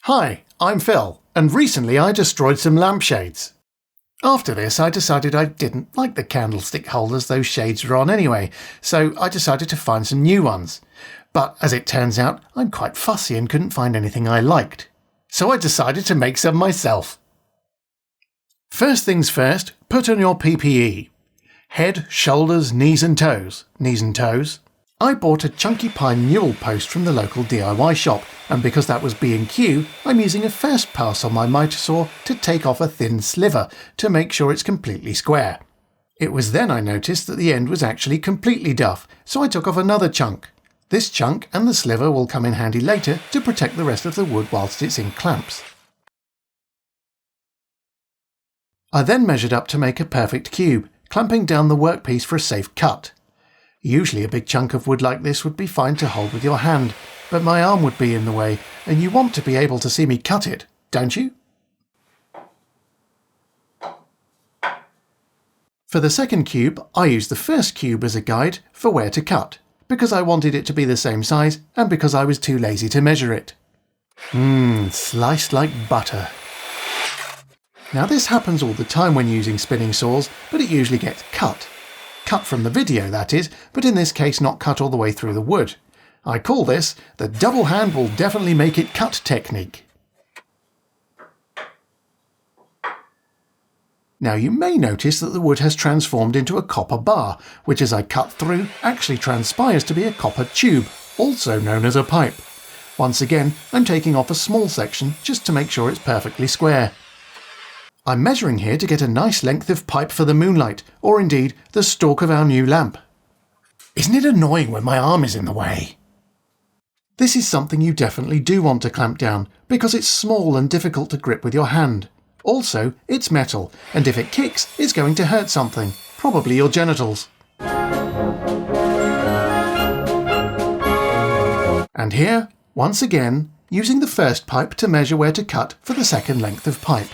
Hi, I'm Phil, and recently I destroyed some lampshades. After this, I decided I didn't like the candlestick holders those shades were on anyway, so I decided to find some new ones. But as it turns out, I'm quite fussy and couldn't find anything I liked. So I decided to make some myself. First things first, put on your PPE. Head, shoulders, knees and toes. Knees and toes. I bought a chunky pine newel post from the local DIY shop, and because that was B&Q, I'm using a first pass on my miter saw to take off a thin sliver to make sure it's completely square. It was then I noticed that the end was actually completely duff, so I took off another chunk. This chunk and the sliver will come in handy later to protect the rest of the wood whilst it's in clamps. I then measured up to make a perfect cube, clamping down the workpiece for a safe cut. Usually a big chunk of wood like this would be fine to hold with your hand, but my arm would be in the way, and you want to be able to see me cut it, don't you? For the second cube, I used the first cube as a guide for where to cut, because I wanted it to be the same size and because I was too lazy to measure it. Sliced like butter. Now this happens all the time when using spinning saws, but it usually gets cut. Cut from the video, that is, but in this case not cut all the way through the wood. I call this the double hand will definitely make it cut technique. Now you may notice that the wood has transformed into a copper bar, which as I cut through actually transpires to be a copper tube, also known as a pipe. Once again, I'm taking off a small section just to make sure it's perfectly square. I'm measuring here to get a nice length of pipe for the moonlight, or indeed the stalk of our new lamp. Isn't it annoying when my arm is in the way? This is something you definitely do want to clamp down, because it's small and difficult to grip with your hand. Also, it's metal, and if it kicks, it's going to hurt something, probably your genitals. And here, once again, using the first pipe to measure where to cut for the second length of pipe.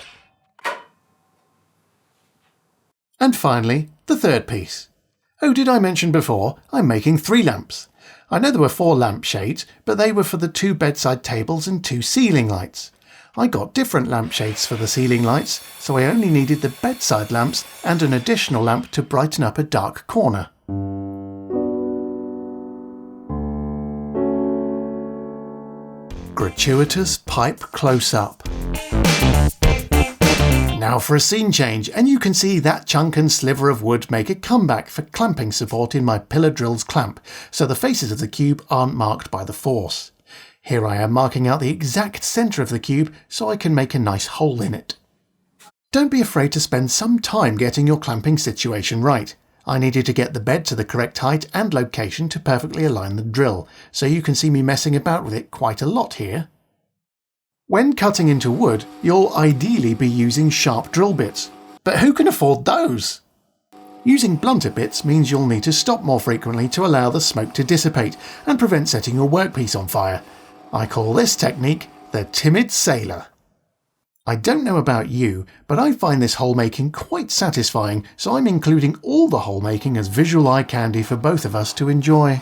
And finally, the third piece. Oh, did I mention before, I'm making 3 lamps. I know there were 4 lampshades, but they were for the 2 bedside tables and 2 ceiling lights. I got different lampshades for the ceiling lights, so I only needed the bedside lamps and an additional lamp to brighten up a dark corner. Gratuitous pipe close-up. Now for a scene change, and you can see that chunk and sliver of wood make a comeback for clamping support in my pillar drill's clamp, so the faces of the cube aren't marked by the force. Here I am marking out the exact centre of the cube so I can make a nice hole in it. Don't be afraid to spend some time getting your clamping situation right. I needed to get the bed to the correct height and location to perfectly align the drill, so you can see me messing about with it quite a lot here. When cutting into wood, you'll ideally be using sharp drill bits, but who can afford those? Using blunter bits means you'll need to stop more frequently to allow the smoke to dissipate and prevent setting your workpiece on fire. I call this technique the timid sailor. I don't know about you, but I find this hole making quite satisfying, so I'm including all the hole making as visual eye candy for both of us to enjoy.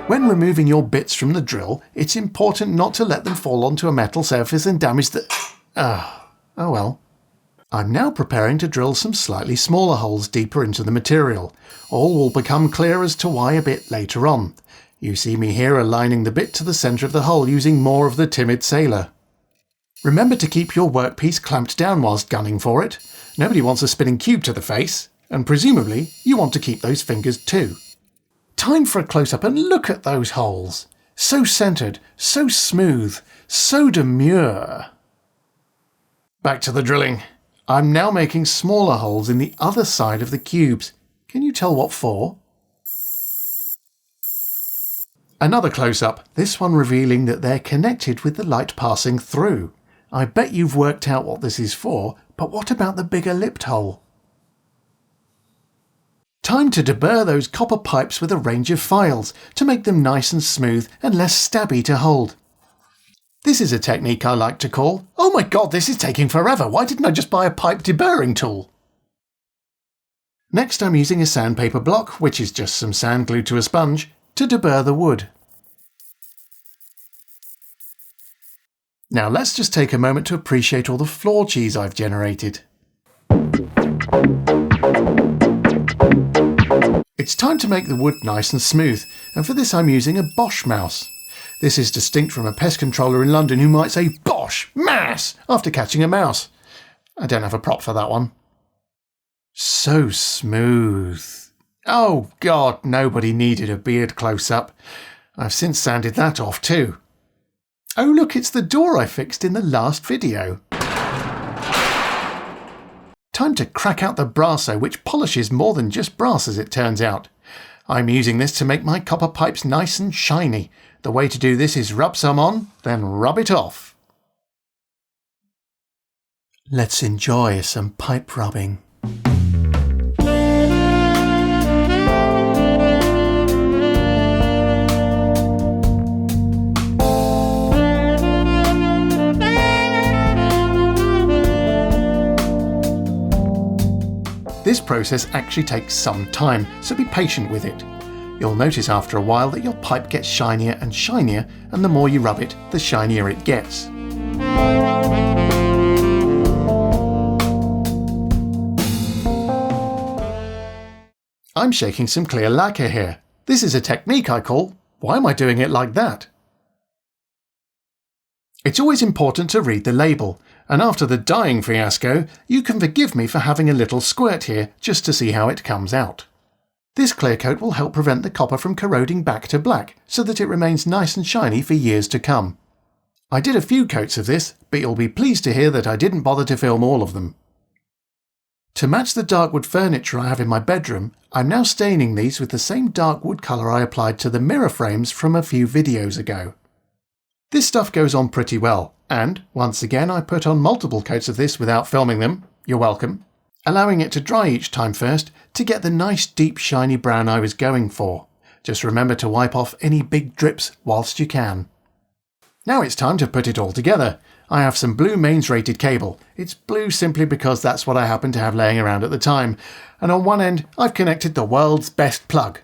When removing your bits from the drill, it's important not to let them fall onto a metal surface and damage the... oh well. I'm now preparing to drill some slightly smaller holes deeper into the material. All will become clear as to why a bit later on. You see me here aligning the bit to the centre of the hole using more of the timid sailor. Remember to keep your workpiece clamped down whilst gunning for it. Nobody wants a spinning cube to the face, and presumably you want to keep those fingers too. Time for a close-up and look at those holes. So centred, so smooth, so demure. Back to the drilling. I'm now making smaller holes in the other side of the cubes. Can you tell what for? Another close-up, this one revealing that they're connected with the light passing through. I bet you've worked out what this is for, but what about the bigger lipped hole? Time to deburr those copper pipes with a range of files to make them nice and smooth and less stabby to hold. This is a technique I like to call, "Oh my god, this is taking forever, why didn't I just buy a pipe deburring tool?" Next I'm using a sandpaper block, which is just some sand glued to a sponge, to deburr the wood. Now let's just take a moment to appreciate all the floor cheese I've generated. It's time to make the wood nice and smooth, and for this I'm using a Bosch mouse. This is distinct from a pest controller in London who might say "Bosch! Mouse!" after catching a mouse. I don't have a prop for that one. So smooth. Oh God, nobody needed a beard close-up. I've since sanded that off too. Oh look, it's the door I fixed in the last video. Time to crack out the brasso, which polishes more than just brass as it turns out. I'm using this to make my copper pipes nice and shiny. The way to do this is rub some on, then rub it off. Let's enjoy some pipe rubbing. This process actually takes some time, so be patient with it. You'll notice after a while that your pipe gets shinier and shinier, and the more you rub it, the shinier it gets. I'm shaking some clear lacquer here. This is a technique I call, "Why am I doing it like that?" It's always important to read the label, and after the dyeing fiasco, you can forgive me for having a little squirt here just to see how it comes out. This clear coat will help prevent the copper from corroding back to black, so that it remains nice and shiny for years to come. I did a few coats of this, but you'll be pleased to hear that I didn't bother to film all of them. To match the dark wood furniture I have in my bedroom, I'm now staining these with the same dark wood colour I applied to the mirror frames from a few videos ago. This stuff goes on pretty well, and, once again, I put on multiple coats of this without filming them, you're welcome, allowing it to dry each time first to get the nice deep shiny brown I was going for. Just remember to wipe off any big drips whilst you can. Now it's time to put it all together. I have some blue mains rated cable. It's blue simply because that's what I happen to have laying around at the time, and on one end I've connected the world's best plug.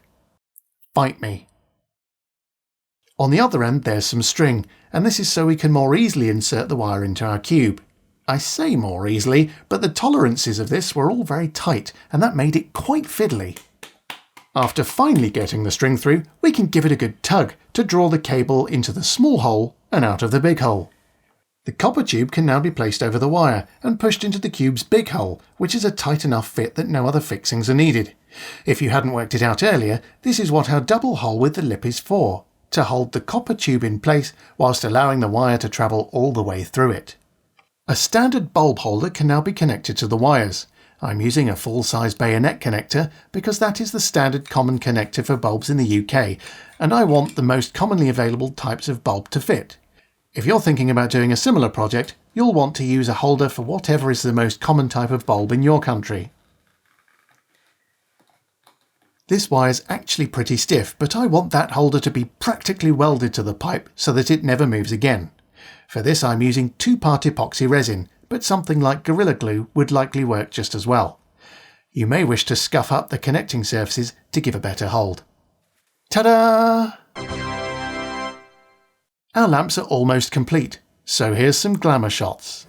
Bite me. On the other end there's some string, and this is so we can more easily insert the wire into our cube. I say more easily, but the tolerances of this were all very tight, and that made it quite fiddly. After finally getting the string through, we can give it a good tug to draw the cable into the small hole and out of the big hole. The copper tube can now be placed over the wire and pushed into the cube's big hole, which is a tight enough fit that no other fixings are needed. If you hadn't worked it out earlier, this is what our double hole with the lip is for, to hold the copper tube in place whilst allowing the wire to travel all the way through it. A standard bulb holder can now be connected to the wires. I'm using a full-size bayonet connector because that is the standard common connector for bulbs in the UK, and I want the most commonly available types of bulb to fit. If you're thinking about doing a similar project, you'll want to use a holder for whatever is the most common type of bulb in your country. This wire's actually pretty stiff, but I want that holder to be practically welded to the pipe so that it never moves again. For this I'm using 2-part epoxy resin, but something like Gorilla Glue would likely work just as well. You may wish to scuff up the connecting surfaces to give a better hold. Ta-da! Our lamps are almost complete, so here's some glamour shots.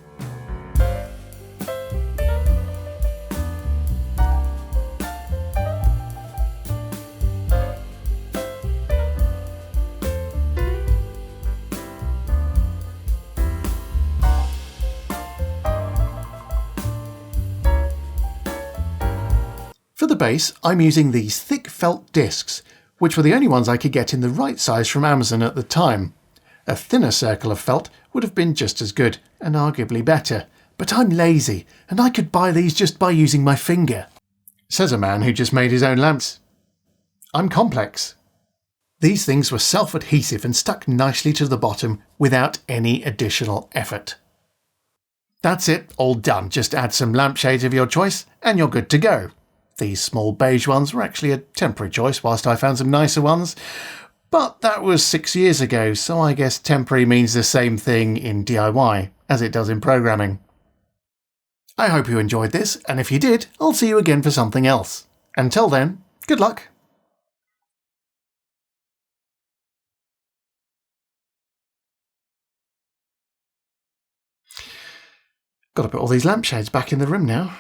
For the base, I'm using these thick felt discs, which were the only ones I could get in the right size from Amazon at the time. A thinner circle of felt would have been just as good, and arguably better, but I'm lazy, and I could buy these just by using my finger. Says a man who just made his own lamps. I'm complex. These things were self-adhesive and stuck nicely to the bottom without any additional effort. That's it, all done. Just add some lampshades of your choice, and you're good to go. These small beige ones were actually a temporary choice whilst I found some nicer ones, but that was 6 years ago, so I guess temporary means the same thing in DIY as it does in programming. I hope you enjoyed this, and if you did, I'll see you again for something else. Until then, good luck. Got to put all these lampshades back in the room now.